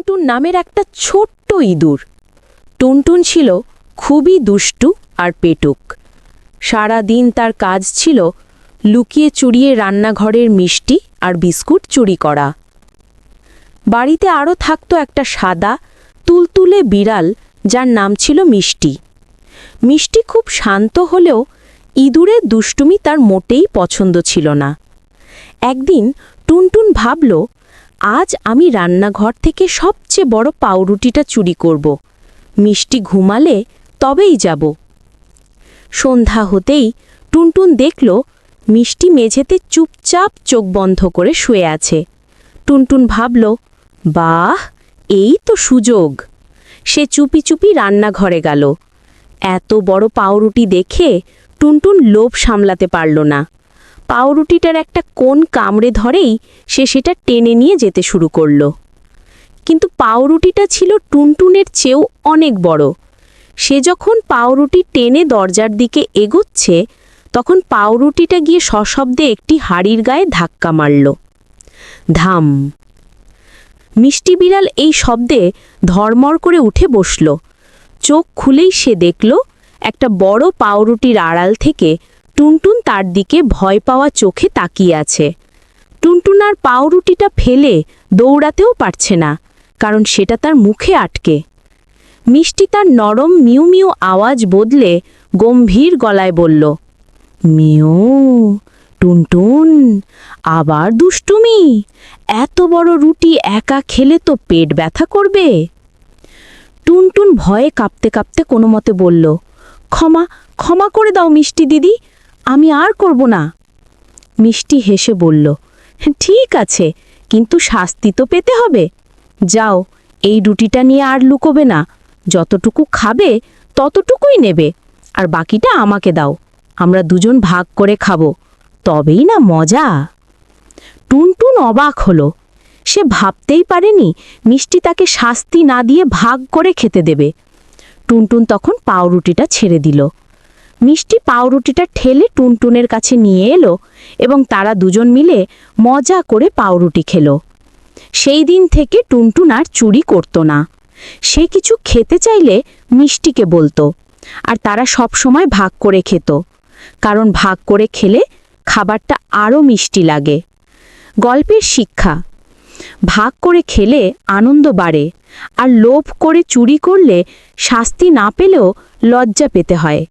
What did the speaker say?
টুনটুন নামের একটা ছোট্ট ইঁদুর। টুনটুন ছিল খুবই দুষ্টু আর পেটুক। সারা দিন তার কাজ ছিল লুকিয়ে চুরিয়ে রান্নাঘরের মিষ্টি আর বিস্কুট চুরি করা। বাড়িতে আরও থাকতো একটা সাদা তুলতুলে বিড়াল, যার নাম ছিল মিষ্টি। মিষ্টি খুব শান্ত হলেও ইঁদুরের দুষ্টুমি তার মোটেই পছন্দ ছিল না। একদিন টুনটুন ভাবল, আজ আমি রান্নাঘর থেকে সবচেয়ে বড় পাউরুটিটা চুরি করব। মিষ্টি ঘুমালে তবেই যাব। সন্ধ্যা হতেই টুনটুন দেখল মিষ্টি মেঝেতে চুপচাপ চোখ বন্ধ করে শুয়ে আছে। টুনটুন ভাবল, বাহ, এই তো সুযোগ। সে চুপি চুপি রান্নাঘরে গেল। এত বড় পাউরুটি দেখে টুনটুন লোভ সামলাতে পারল না। পাউরুটিটার একটা কোণ কামড়ে ধরেই সে সেটা টেনে নিয়ে যেতে শুরু করল। কিন্তু পাউরুটিটা ছিল টুনটুনের চেয়েও অনেক বড়। সে যখন পাউরুটি টেনে দরজার দিকে এগোচ্ছে, তখন পাউরুটিটা গিয়ে সশব্দে একটি হাড়ির গায়ে ধাক্কা মারল। ধাম! মিষ্টি বিড়াল এই শব্দে ধড়মড় করে উঠে বসল। চোখ খুলেই সে দেখল একটা বড় পাউরুটির আড়াল থেকে টুনটুন তার দিকে ভয় পাওয়া চোখে তাকিয়ে আছে। টুনটুন আর পাউরুটিটা ফেলে দৌড়াতেও পারছে না, কারণ সেটা তার মুখে আটকে। মিষ্টি তার নরম মিউ মিউ আওয়াজ বদলে গম্ভীর গলায় বলল, মিউ, টুনটুন, আবার দুষ্টুমি? এত বড় রুটি একা খেলে তো পেট ব্যথা করবে। টুনটুন ভয়ে কাঁপতে কাঁপতে কোনো মতে বলল, ক্ষমা ক্ষমা করে দাও মিষ্টি দিদি, আমি আর করব না। মিষ্টি হেসে বলল, ঠিক আছে, কিন্তু শাস্তি তো পেতে হবে। যাও, এই রুটিটা নিয়ে আর লুকোবে না। যতটুকু খাবে ততটুকুই নেবে, আর বাকিটা আমাকে দাও। আমরা দুজন ভাগ করে খাবো, তবেই না মজা। টুনটুন অবাক হলো। সে ভাবতেই পারেনি মিষ্টি তাকে শাস্তি না দিয়ে ভাগ করে খেতে দেবে। টুনটুন তখন পাউরুটিটা ছেড়ে দিল। মিষ্টি পাউরুটিটা ঠেলে টুনটুনের কাছে নিয়ে এলো এবং তারা দুজন মিলে মজা করে পাউরুটি খেল। সেই দিন থেকে টুনটুন আর চুরি করত না। সে কিছু খেতে চাইলে মিষ্টিকে বলতো, আর তারা সব সময় ভাগ করে খেত, কারণ ভাগ করে খেলে খাবারটা আরও মিষ্টি লাগে। গল্পের শিক্ষা: ভাগ করে খেলে আনন্দ বাড়ে, আর লোভ করে চুরি করলে শাস্তি না পেলেও লজ্জা পেতে হয়।